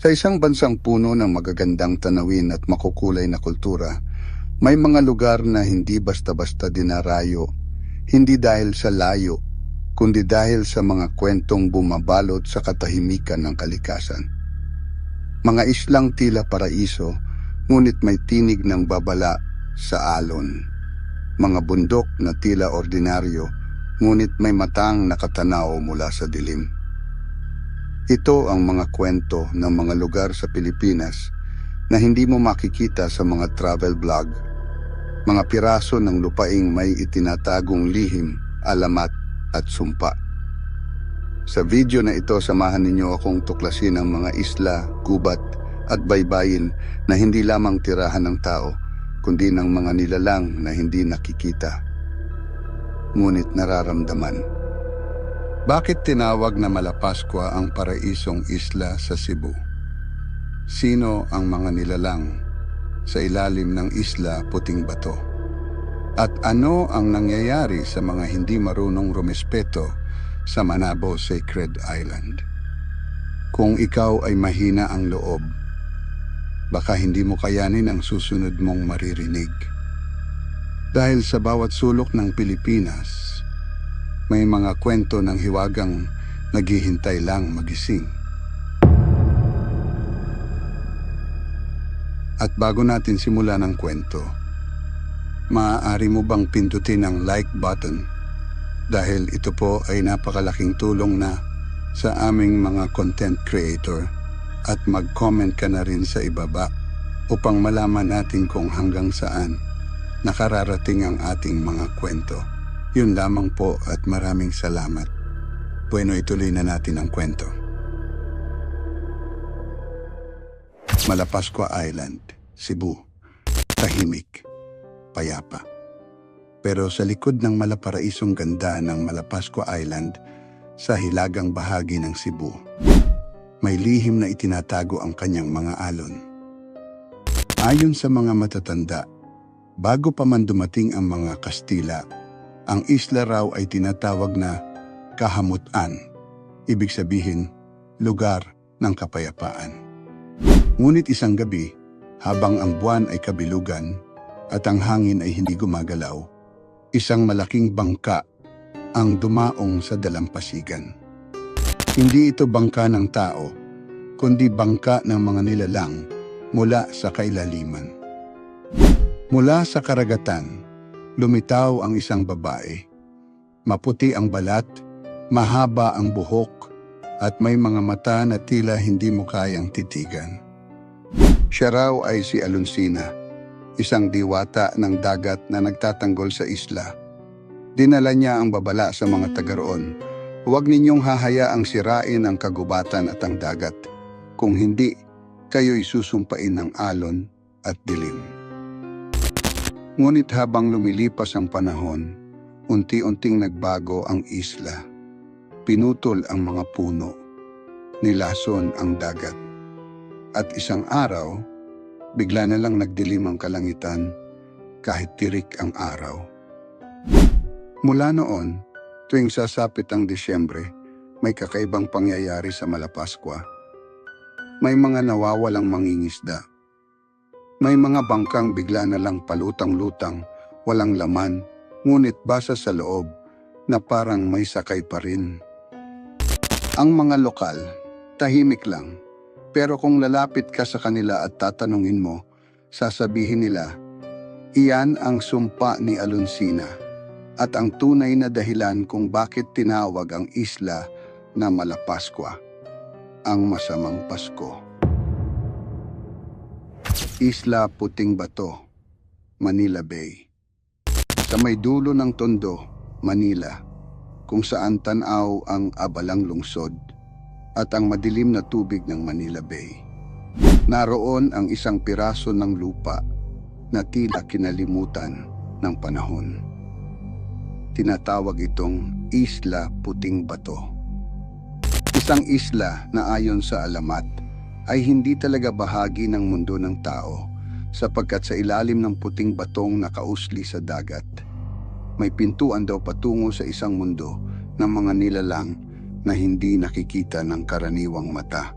Sa isang bansang puno ng magagandang tanawin at makukulay na kultura, may mga lugar na hindi basta-basta dinarayo, hindi dahil sa layo, kundi dahil sa mga kwentong bumabalot sa katahimikan ng kalikasan. Mga islang tila paraiso, ngunit may tinig ng babala sa alon. Mga bundok na tila ordinaryo, ngunit may matang nakatanaw mula sa dilim. Ito ang mga kwento ng mga lugar sa Pilipinas na hindi mo makikita sa mga travel vlog, mga piraso ng lupaing may itinatagong lihim, alamat at sumpa. Sa video na ito, samahan ninyo akong tuklasin ang mga isla, gubat at baybayin na hindi lamang tirahan ng tao, kundi ng mga nilalang na hindi nakikita, ngunit nararamdaman. Bakit tinawag na Malapaskwa ang paraisong isla sa Cebu? Sino ang mga nilalang sa ilalim ng isla Puting Bato? At ano ang nangyayari sa mga hindi marunong rumespeto sa Manabo Sacred Island? Kung ikaw ay mahina ang loob, baka hindi mo kayanin ang susunod mong maririnig. Dahil sa bawat sulok ng Pilipinas, may mga kwento ng hiwagang naghihintay lang magising. At bago natin simulan ang kwento, maaari mo bang pindutin ang like button? Dahil ito po ay napakalaking tulong na sa aming mga content creator, at mag-comment ka na rin sa ibaba upang malaman natin kung hanggang saan nakararating ang ating mga kwento. Yun lamang po at maraming salamat. Bueno, ituloy na natin ang kwento. Malapaskwa Island, Cebu. Tahimik, payapa. Pero sa likod ng malaparaisong ganda ng Malapaskwa Island, sa hilagang bahagi ng Cebu, may lihim na itinatago ang kanyang mga alon. Ayon sa mga matatanda, bago pa man dumating ang mga Kastila, ang isla raw ay tinatawag na Kahamutan, ibig sabihin, lugar ng kapayapaan. Ngunit isang gabi, habang ang buwan ay kabilugan at ang hangin ay hindi gumagalaw, isang malaking bangka ang dumaong sa dalampasigan. Hindi ito bangka ng tao, kundi bangka ng mga nilalang mula sa kailaliman. Mula sa karagatan, lumitaw ang isang babae. Maputi ang balat, mahaba ang buhok, at may mga mata na tila hindi mo kayang titigan. Siya raw ay si Alonsina, isang diwata ng dagat na nagtatanggol sa isla. Dinala niya ang babala sa mga taga roon. Huwag ninyong hahayaang sirain ang kagubatan at ang dagat. Kung hindi, kayo'y susumpain ng alon at dilim. Ngunit habang lumilipas ang panahon, unti-unting nagbago ang isla. Pinutol ang mga puno, nilason ang dagat. At isang araw, bigla na lang nagdilim ang kalangitan kahit tirik ang araw. Mula noon, tuwing sasapit ang Disyembre, may kakaibang pangyayari sa Malapaskwa. May mga nawawalang mangingisda. May mga bangkang bigla na lang palutang-lutang, walang laman, ngunit basa sa loob na parang may sakay pa rin. Ang mga lokal, tahimik lang, pero kung lalapit ka sa kanila at tatanungin mo, sasabihin nila, iyan ang sumpa ni Alonsina at ang tunay na dahilan kung bakit tinawag ang isla na Malapaskwa, ang masamang Pasko. Isla Puting Bato, Manila Bay. Sa may dulo ng Tondo, Manila, kung saan tanaw ang abalang lungsod at ang madilim na tubig ng Manila Bay. Naroon ang isang piraso ng lupa na tila kinalimutan ng panahon. Tinatawag itong Isla Puting Bato. Isang isla na ayon sa alamat ay hindi talaga bahagi ng mundo ng tao sapagkat sa ilalim ng puting batong nakausli sa dagat, may pintuan daw patungo sa isang mundo ng mga nilalang na hindi nakikita ng karaniwang mata.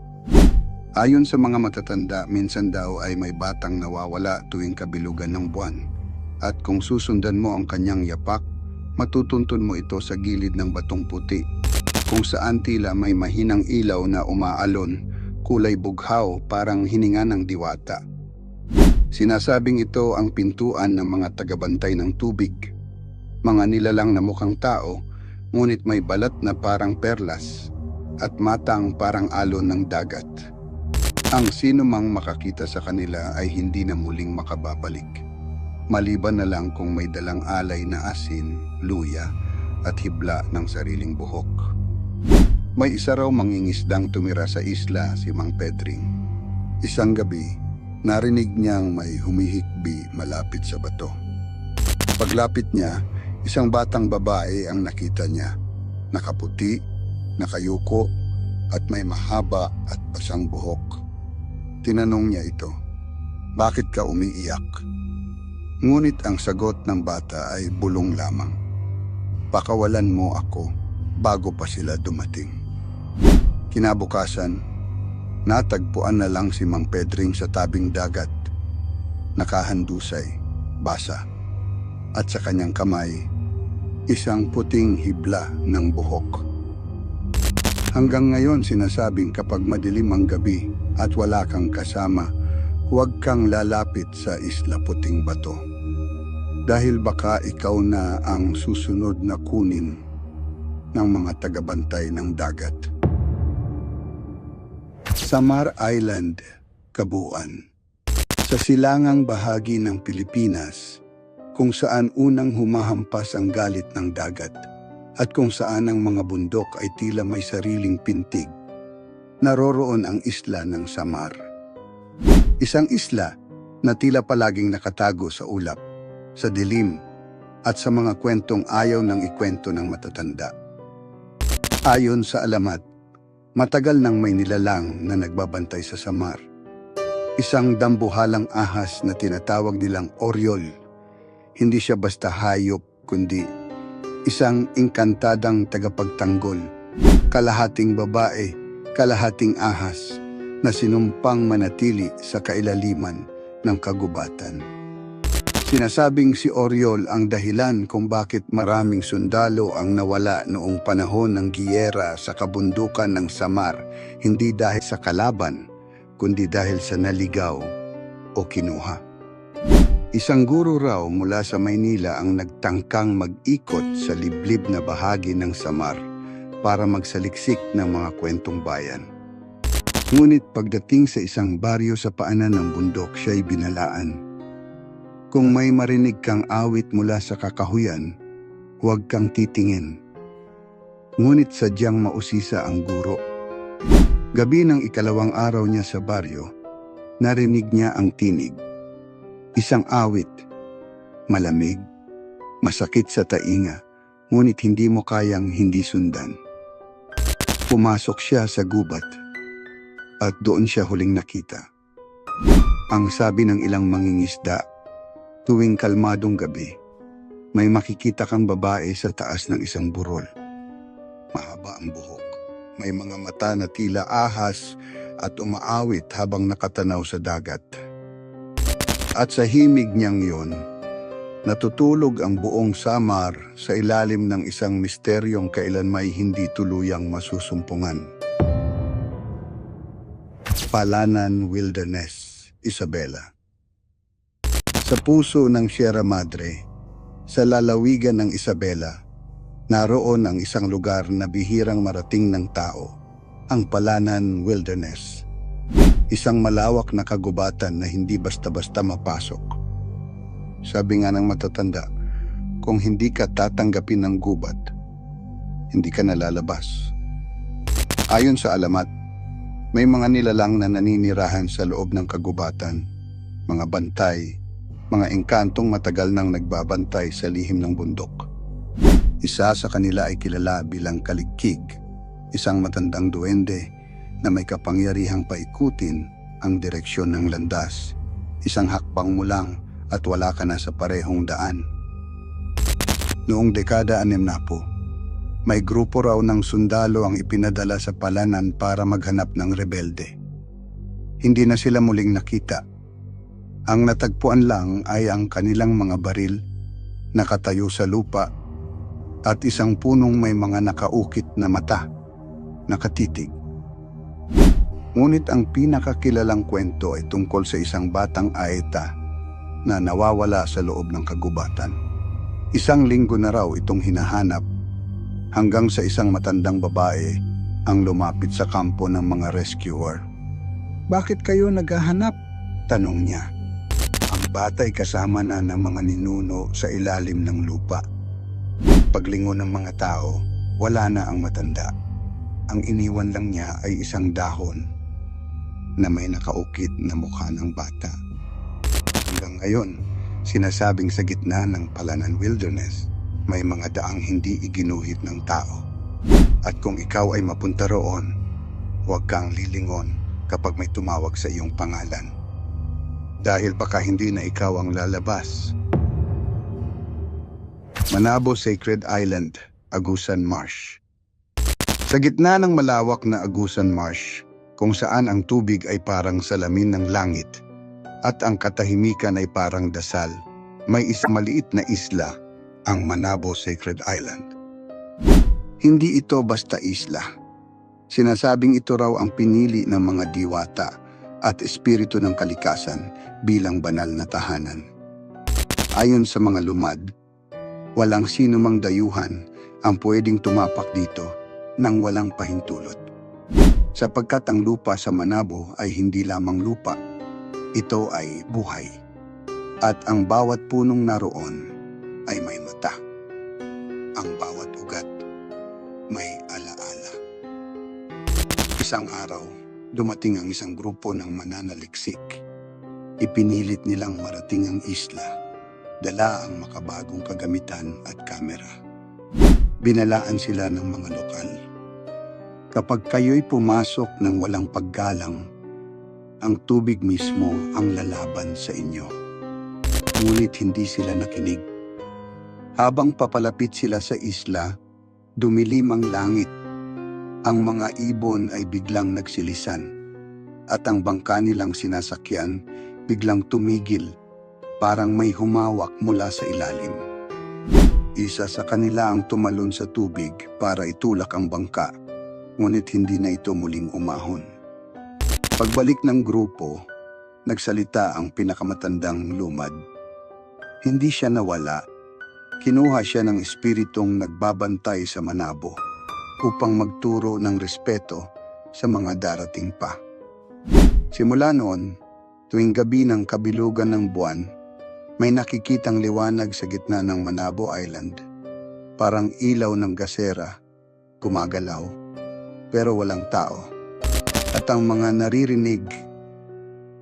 Ayon sa mga matatanda, minsan daw ay may batang nawawala tuwing kabilugan ng buwan. At kung susundan mo ang kanyang yapak, matutuntun mo ito sa gilid ng batong puti, kung saan tila may mahinang ilaw na umaalon, kulay bughaw parang hininga ng diwata. Sinasabing ito ang pintuan ng mga tagabantay ng tubig. Mga nilalang na mukhang tao, ngunit may balat na parang perlas at matang parang alon ng dagat. Ang sino mang makakita sa kanila ay hindi na muling makababalik. Maliban na lang kung may dalang alay na asin, luya at hibla ng sariling buhok. May isa raw mangingisdang tumira sa isla, si Mang Pedring. Isang gabi, narinig niyang may humihikbi malapit sa bato. Paglapit niya, isang batang babae ang nakita niya. Nakaputi, nakayuko at may mahaba at basang buhok. Tinanong niya ito, "Bakit ka umiiyak?" Ngunit ang sagot ng bata ay bulong lamang, "Pakawalan mo ako bago pa sila dumating." Kinabukasan, natagpuan na lang si Mang Pedring sa tabing dagat, nakahandusay, basa, at sa kanyang kamay, isang puting hibla ng buhok. Hanggang ngayon sinasabing kapag madilim ang gabi at wala kang kasama, huwag kang lalapit sa Isla Puting Bato. Dahil baka ikaw na ang susunod na kunin ng mga tagabantay ng dagat. Samar Island, Cabuan. Sa silangang bahagi ng Pilipinas, kung saan unang humahampas ang galit ng dagat at kung saan ang mga bundok ay tila may sariling pintig, naroroon ang isla ng Samar. Isang isla na tila palaging nakatago sa ulap, sa dilim, at sa mga kwentong ayaw ng ikwento ng matatanda. Ayon sa alamat, matagal nang may nilalang na nagbabantay sa Samar. Isang dambuhalang ahas na tinatawag nilang oryol. Hindi siya basta hayop, kundi isang engkantadang tagapagtanggol, kalahating babae, kalahating ahas, na sinumpang manatili sa kailaliman ng kagubatan. Sinasabing si Oryol ang dahilan kung bakit maraming sundalo ang nawala noong panahon ng giyera sa kabundukan ng Samar, hindi dahil sa kalaban, kundi dahil sa naligaw o kinuha. Isang guro raw mula sa Maynila ang nagtangkang mag-ikot sa liblib na bahagi ng Samar para magsaliksik ng mga kwentong bayan. Ngunit pagdating sa isang baryo sa paanan ng bundok, siya'y binalaan. Kung may marinig kang awit mula sa kakahuyan, huwag kang titingin. Ngunit sadyang mausisa ang guro. Gabi ng ikalawang araw niya sa baryo, narinig niya ang tinig. Isang awit, malamig, masakit sa tainga, ngunit hindi mo kayang hindi sundan. Pumasok siya sa gubat at doon siya huling nakita. Ang sabi ng ilang mangingisda, tuwing kalmadong gabi, may makikita kang babae sa taas ng isang burol. Mahaba ang buhok, may mga mata na tila ahas at umaawit habang nakatanaw sa dagat. At sa himig niyang yon, natutulog ang buong Samar sa ilalim ng isang misteryong kailan may hindi tuluyang masusumpungan. Palanan Wilderness, Isabela. Sa puso ng Sierra Madre, sa lalawigan ng Isabela, naroon ang isang lugar na bihirang marating ng tao, ang Palanan Wilderness. Isang malawak na kagubatan na hindi basta-basta mapasok. Sabi nga ng matatanda, kung hindi ka tatanggapin ng gubat, hindi ka nalalabas. Ayon sa alamat, may mga nilalang na naninirahan sa loob ng kagubatan, mga bantay, mga engkantong matagal nang nagbabantay sa lihim ng bundok. Isa sa kanila ay kilala bilang Kaligkig, isang matandang duwende na may kapangyarihang paikutin ang direksyon ng landas. Isang hakbang mo lang at wala ka na sa parehong daan. Noong dekada 60, may grupo raw ng sundalo ang ipinadala sa Palanan para maghanap ng rebelde. Hindi na sila muling nakita. Ang natagpuan lang ay ang kanilang mga baril, nakatayo sa lupa, at isang punong may mga nakaukit na mata, nakatitig. Ngunit ang pinakakilalang kwento ay tungkol sa isang batang Aeta na nawawala sa loob ng kagubatan. Isang linggo na raw itong hinahanap hanggang sa isang matandang babae ang lumapit sa kampo ng mga rescuer. "Bakit kayo naghahanap?" tanong niya. Ang bata'y kasama na ng mga ninuno sa ilalim ng lupa. Paglingon ng mga tao, wala na ang matanda. Ang iniwan lang niya ay isang dahon na may nakaukit na mukha ng bata. Hanggang ngayon, sinasabing sa gitna ng Palanan Wilderness, may mga daang hindi iginuhit ng tao. At kung ikaw ay mapunta roon, huwag kang lilingon kapag may tumawag sa iyong pangalan. Dahil baka hindi na ikaw ang lalabas. Manabo Sacred Island, Agusan Marsh. Sa gitna ng malawak na Agusan Marsh, kung saan ang tubig ay parang salamin ng langit at ang katahimikan ay parang dasal, may isang maliit na isla, ang Manabo Sacred Island. Hindi ito basta isla. Sinasabing ito raw ang pinili ng mga diwata at espiritu ng kalikasan bilang banal na tahanan. Ayon sa mga lumad, walang sino mang dayuhan ang pwedeng tumapak dito nang walang pahintulot. Sapagkat ang lupa sa Manabo ay hindi lamang lupa, ito ay buhay. At ang bawat punong naroon ay may mata. Ang bawat ugat may alaala. Isang araw, dumating ang isang grupo ng mananaliksik. Ipinilit nilang marating ang isla, dala ang makabagong kagamitan at kamera. Binalaan sila ng mga lokal. Kapag kayo'y pumasok ng walang paggalang, ang tubig mismo ang lalaban sa inyo. Ngunit hindi sila nakinig. Habang papalapit sila sa isla, dumilim ang langit. Ang mga ibon ay biglang nagsilisan at ang bangka nilang sinasakyan biglang tumigil, parang may humawak mula sa ilalim. Isa sa kanila ang tumalon sa tubig para itulak ang bangka, ngunit hindi na ito muling umahon. Pagbalik ng grupo, nagsalita ang pinakamatandang lumad. Hindi siya nawala. Kinuha siya ng espiritong nagbabantay sa Manabo upang magturo ng respeto sa mga darating pa. Simula noon, tuwing gabi ng kabilugan ng buwan, may nakikitang liwanag sa gitna ng Manabo Island. Parang ilaw ng gasera, gumagalaw, pero walang tao. At ang mga naririnig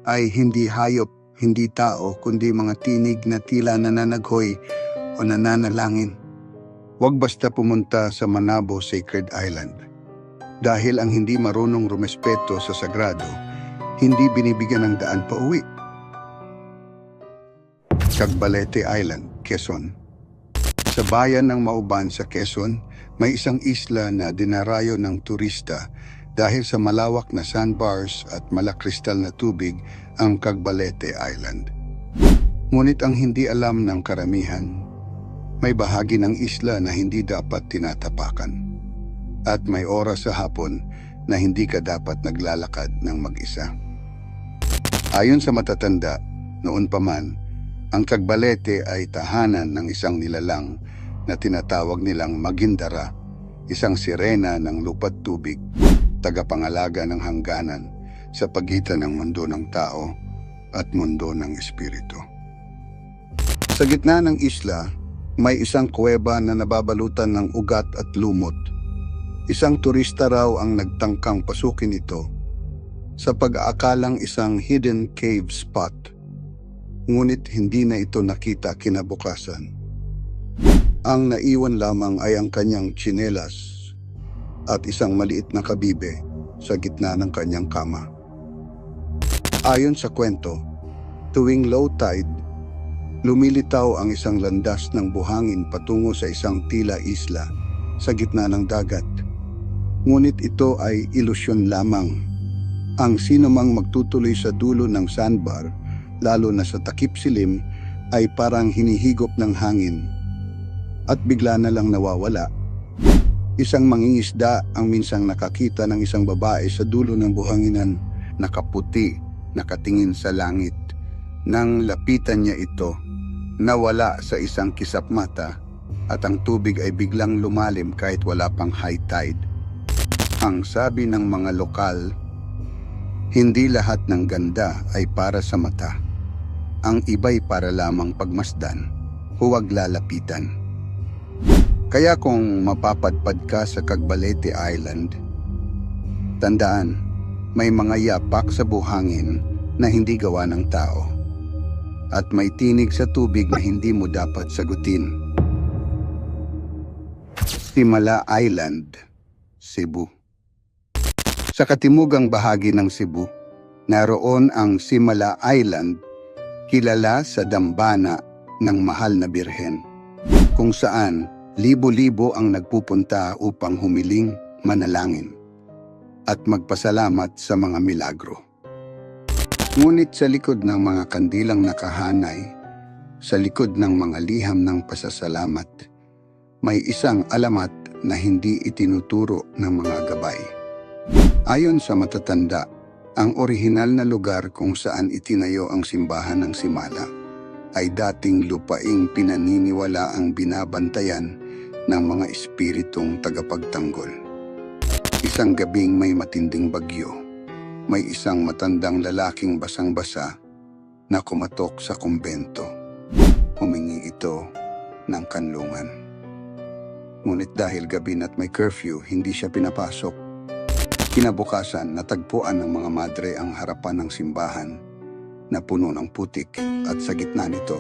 ay hindi hayop, hindi tao, kundi mga tinig na tila nananaghoy o nananalangin. Huwag basta pumunta sa Manabo Sacred Island. Dahil ang hindi marunong rumespeto sa sagrado, hindi binibigyan ng daan pa uwi. Cagbalete Island, Quezon. Sa bayan ng Mauban sa Quezon, may isang isla na dinarayo ng turista dahil sa malawak na sandbars at malakristal na tubig, ang Cagbalete Island. Ngunit ang hindi alam ng karamihan, may bahagi ng isla na hindi dapat tinatapakan. At may oras sa hapon na hindi ka dapat naglalakad ng mag-isa. Ayon sa matatanda, noon pa man, ang Cagbalete ay tahanan ng isang nilalang na tinatawag nilang Magindara, isang sirena ng lupa't tubig, tagapangalaga ng hangganan sa pagitan ng mundo ng tao at mundo ng espiritu. Sa gitna ng isla, may isang kuweba na nababalutan ng ugat at lumot. Isang turista raw ang nagtangkang pasukin ito sa pag-aakalang isang hidden cave spot. Ngunit hindi na ito nakita kinabukasan. Ang naiwan lamang ay ang kanyang tsinelas at isang maliit na kabibe sa gitna ng kanyang kama. Ayon sa kwento, tuwing low tide, lumilitaw ang isang landas ng buhangin patungo sa isang tila isla sa gitna ng dagat. Ngunit ito ay ilusyon lamang. Ang sinumang magtutuloy sa dulo ng sandbar, lalo na sa takip silim, ay parang hinihigop ng hangin at bigla na lang nawawala. Isang mangingisda ang minsang nakakita ng isang babae sa dulo ng buhanginan, nakaputi, nakatingin sa langit. Nang lapitan niya ito, nawala sa isang kisap mata at ang tubig ay biglang lumalim kahit wala pang high tide. Ang sabi ng mga lokal, hindi lahat ng ganda ay para sa mata. Ang iba'y para lamang pagmasdan, huwag lalapitan. Kaya kung mapapadpad ka sa Cagbalete Island, tandaan, may mga yapak sa buhangin na hindi gawa ng tao. At may tinig sa tubig na hindi mo dapat sagutin. Simala Island, Cebu. Sa katimugang bahagi ng Cebu, naroon ang Simala Island, kilala sa dambana ng Mahal na Birhen, kung saan libo-libo ang nagpupunta upang humiling, manalangin, at magpasalamat sa mga milagro. Ngunit sa likod ng mga kandilang nakahanay, sa likod ng mga liham ng pasasalamat, may isang alamat na hindi itinuturo ng mga gabay. Ayon sa matatanda, ang orihinal na lugar kung saan itinayo ang simbahan ng Simala ay dating lupaing pinaniniwala ang binabantayan ng mga espiritong tagapagtanggol. Isang gabing may matinding bagyo, may isang matandang lalaking basang-basa na kumatok sa kumbento. Humingi ito ng kanlungan. Ngunit dahil gabi na't may curfew, hindi siya pinapasok. Kinabukasan, natagpuan ng mga madre ang harapan ng simbahan na puno ng putik at sa gitna nito,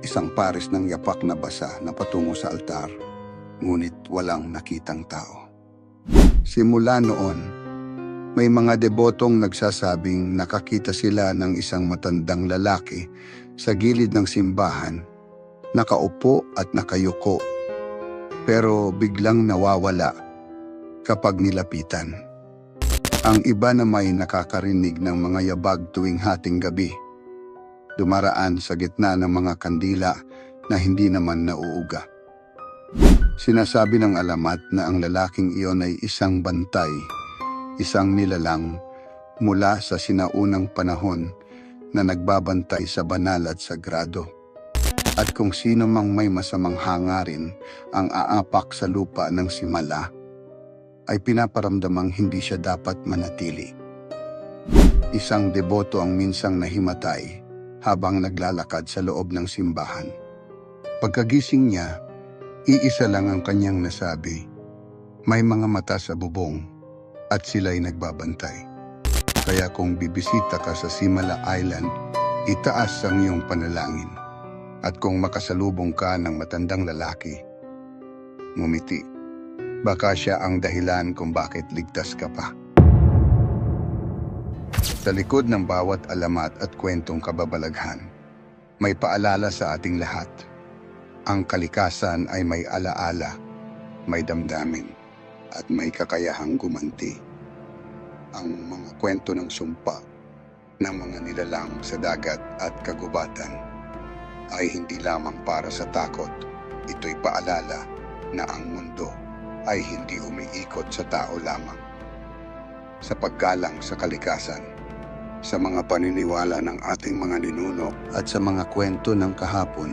isang pares ng yapak na basa na patungo sa altar. Ngunit walang nakitang tao. Simula noon, may mga debotong nagsasabing nakakita sila ng isang matandang lalaki sa gilid ng simbahan, nakaupo at nakayuko, pero biglang nawawala kapag nilapitan. Ang iba na may nakakarinig ng mga yabag tuwing hating gabi, dumaraan sa gitna ng mga kandila na hindi naman nauuga. Sinasabi ng alamat na ang lalaking iyon ay isang bantay, isang nilalang mula sa sinaunang panahon na nagbabantay sa banal at sagrado. At kung sino mang may masamang hangarin ang aapak sa lupa ng Simala, ay pinaparamdamang hindi siya dapat manatili. Isang deboto ang minsang nahimatay habang naglalakad sa loob ng simbahan. Pagkagising niya, iisa lang ang kanyang nasabi, may mga mata sa bubong at sila'y nagbabantay. Kaya kung bibisita ka sa Simala Island, itaas ang iyong panalangin. At kung makasalubong ka ng matandang lalaki, ngumiti. Baka siya ang dahilan kung bakit ligtas ka pa. Sa likod ng bawat alamat at kwentong kababalaghan, may paalala sa ating lahat. Ang kalikasan ay may alaala, may damdamin, at may kakayahang gumanti. Ang mga kwento ng sumpa ng mga nilalang sa dagat at kagubatan ay hindi lamang para sa takot. Ito'y paalala na ang mundo ay hindi umiikot sa tao lamang. Sa paggalang sa kalikasan, sa mga paniniwala ng ating mga ninuno at sa mga kwento ng kahapon,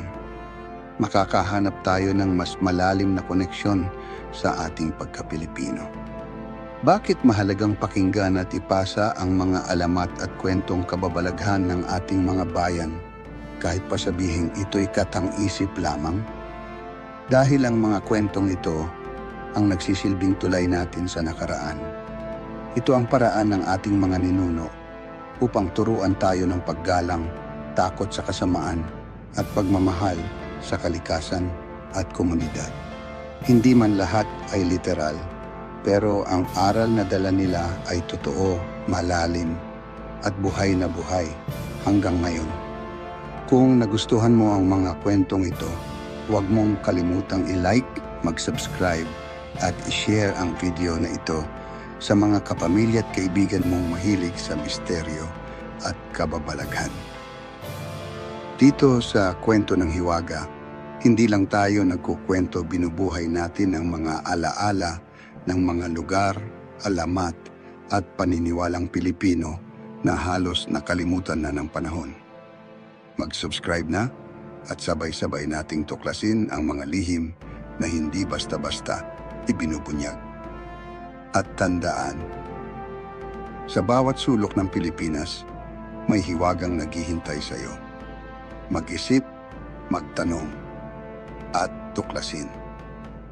makakahanap tayo ng mas malalim na koneksyon sa ating pagka-Pilipino. Bakit mahalagang pakinggan at ipasa ang mga alamat at kwentong kababalaghan ng ating mga bayan kahit pa sabihing ito'y katang-isip lamang? Dahil ang mga kwentong ito ang nagsisilbing tulay natin sa nakaraan. Ito ang paraan ng ating mga ninuno upang turuan tayo ng paggalang, takot sa kasamaan at pagmamahal sa kalikasan at komunidad. Hindi man lahat ay literal, pero ang aral na dala nila ay totoo, malalim at buhay na buhay hanggang ngayon. Kung nagustuhan mo ang mga kwentong ito, huwag mong kalimutang i-like, mag-subscribe at i-share ang video na ito sa mga kapamilya at kaibigan mong mahilig sa misteryo at kababalaghan. Dito sa Kwento ng Hiwaga, hindi lang tayo nagkukwento, binubuhay natin ang mga alaala ng mga lugar, alamat at paniniwalang Pilipino na halos nakalimutan na ng panahon. Mag-subscribe na at sabay-sabay nating tuklasin ang mga lihim na hindi basta-basta ibinubunyag. At tandaan, sa bawat sulok ng Pilipinas, may hiwagang naghihintay sa iyo. Mag-isip, magtanong, at tuklasin.